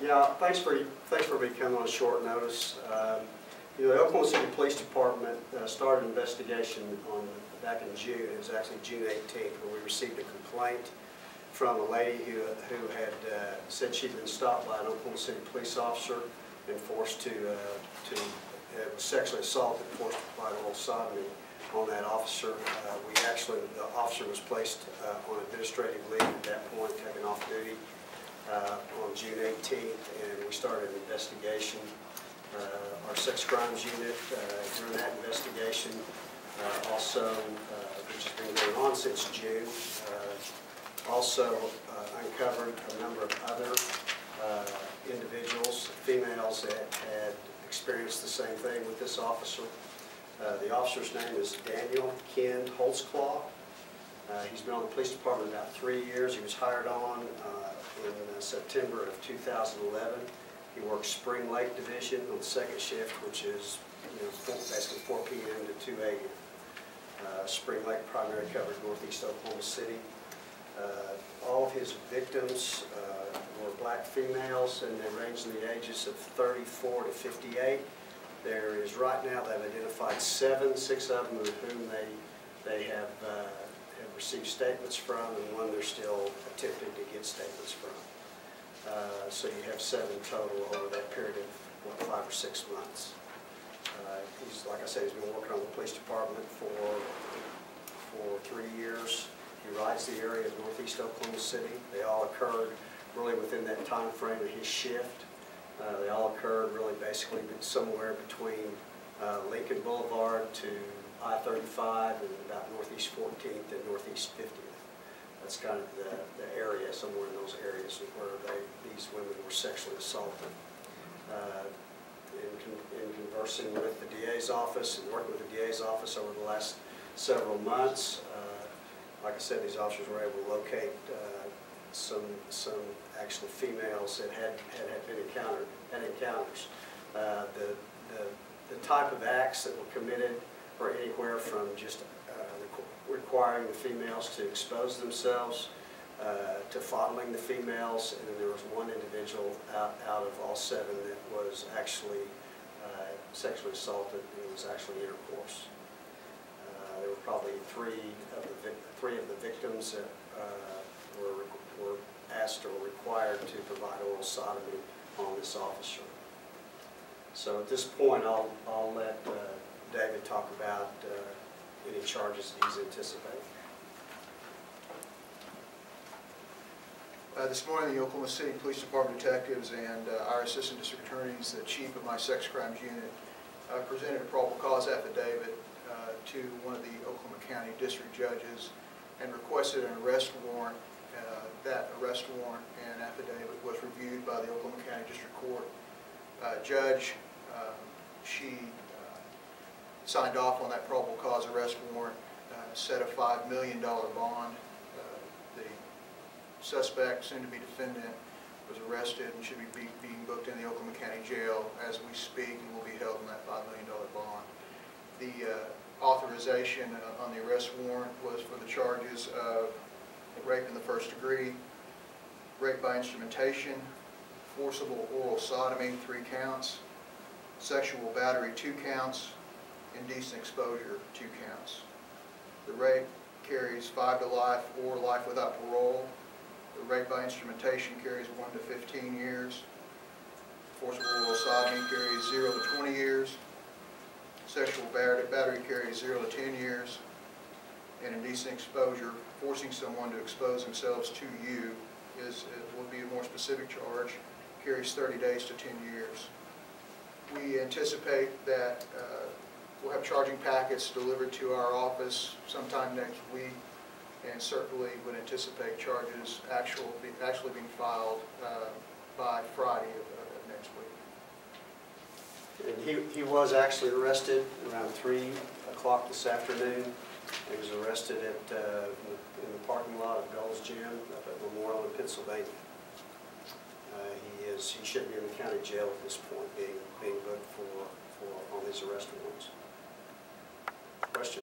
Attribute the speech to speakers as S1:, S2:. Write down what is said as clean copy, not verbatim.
S1: Yeah, thanks for me coming on short notice. The Oklahoma City Police Department started an investigation back in June. It was actually June 18th, where we received a complaint from a lady who had said she'd been stopped by an Oklahoma City police officer and forced to was sexually assaulted, forced to provide oral sodomy on that officer. The officer was placed on administrative leave at that point, taken off duty on June 18th, and we started an investigation. Our sex crimes unit, during that investigation, which has been going on since June, also uncovered a number of other individuals, females that had experienced the same thing with this officer. The officer's name is Daniel Ken Holtzclaw. He's been on the police department about 3 years. He was hired on in September of 2011. He works Spring Lake Division on the second shift, which is basically 4 p.m. to 2 a.m. Spring Lake primarily covered northeast Oklahoma City. All of his victims were black females, and they ranged in the ages of 34 to 58. There is right now, they've identified 6 of them with whom they have received statements from, and 1 they're still attempting to get statements from. So you have 7 total over that period of 5 or 6 months. He's, like I said, he's been working on the police department for 3 years. He rides the area of northeast Oklahoma City. They all occurred really within that time frame of his shift. They all occurred really basically somewhere between Lincoln Boulevard to I-35 and about northeast 14th and northeast 50th. That's kind of the area, somewhere in those areas where these women were sexually assaulted. In conversing with the DA's office and working with the DA's office over the last several months, like I said, these officers were able to locate some actual females that had encounters. The type of acts that were committed were anywhere from just requiring the females to expose themselves to fondling the females, and then there was 1 individual out of all 7 that was actually sexually assaulted, and it was actually intercourse. There were probably three of the victims that were asked or required to provide oral sodomy on this officer. So at this point, I'll let David talk about any charges that he's anticipating.
S2: This morning, the Oklahoma City Police Department detectives and our assistant district attorneys, the chief of my sex crimes unit, presented a probable cause affidavit to one of the Oklahoma County district judges and requested an arrest warrant. That arrest warrant and affidavit was reviewed by the Oklahoma County District Court judge. She signed off on that probable cause arrest warrant, set a $5 million bond. The suspect, soon to be defendant, was arrested and should be being booked in the Oklahoma County Jail as we speak, and will be held on that $5 million bond. The authorization on the arrest warrant was for the charges of rape in the first degree, rape by instrumentation, forcible oral sodomy 3 counts, sexual battery 2 counts, indecent exposure 2 counts. The rape carries 5 to life or life without parole. The rape by instrumentation carries 1 to 15 years. Forcible oral sodomy carries 0 to 20 years. Sexual battery carries 0 to 10 years. And indecent exposure, forcing someone to expose themselves to you, would be a more specific charge, carries 30 days to 10 years. We anticipate that we'll have charging packets delivered to our office sometime next week, and certainly would anticipate charges actually being filed by Friday of next week.
S1: And he was actually arrested around 3 o'clock this afternoon. He was arrested in the parking lot of Gold's Gym up at Memorial in Pennsylvania. He should be in the county jail at this point, being booked on these arrest warrants.